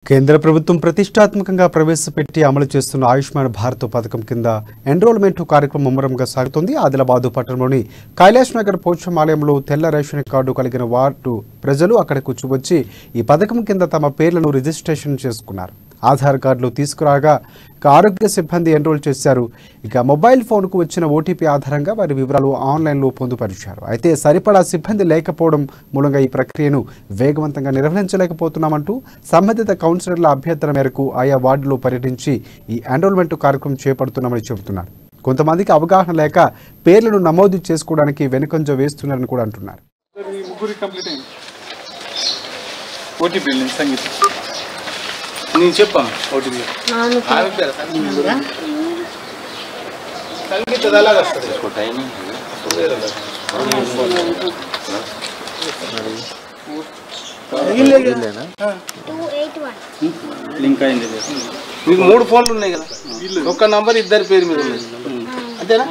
కేంద్ర ప్రభుత్వం ప్రతిష్టాత్మకంగా ప్రవేశపెట్టి అమలు చేస్తున్న ఆయుష్మాన్ భారత్ పథకం కింద ఎన్రోల్మెంట్ కార్యక్రమం ముమ్మరంగా సాగుతోంది. ఆదిలాబాద్ పట్టణంలోని కైలాష్ నగర్ పోచమాలయంలో తెల్ల రేషన్ కార్డు కలిగిన వార్డు ప్రజలు అక్కడకు వచ్చి ఈ పథకం కింద తమ పేర్లను రిజిస్ట్రేషన్ చేసుకున్నారు. ఆధార్ కార్డులు తీసుకురాగా ఆరోగ్య సిబ్బంది ఎన్రోల్ చేశారు. ఇక మొబైల్ ఫోన్కు వచ్చిన ఓటీపీ ఆధారంగా వారి వివరాలు ఆన్లైన్లో పొందుపరిచారు. అయితే సరిపడా సిబ్బంది లేకపోవడం మూలంగా ఈ ప్రక్రియను వేగవంతంగా నిర్వహించలేకపోతున్నామంటూ సంబంధిత కౌన్సిలర్ల అభ్యర్థన మేరకు ఆయా వార్డులో పర్యటించి ఈ ఎన్రోల్మెంట్ కార్యక్రమం చేపడుతున్నామని చెబుతున్నారు. కొంతమందికి అవగాహన లేక పేర్లను నమోదు చేసుకోవడానికి వెనుకంజ వేస్తున్నారని కూడా అంటున్నారు. నేను చెప్పాను ఓటీపీ లింక్ అయింది. మీకు 3 ఫోన్లు ఉన్నాయి కదా, ఒక్క నంబర్ ఇద్దరి పేరు మీద ఉంది అంతేనా?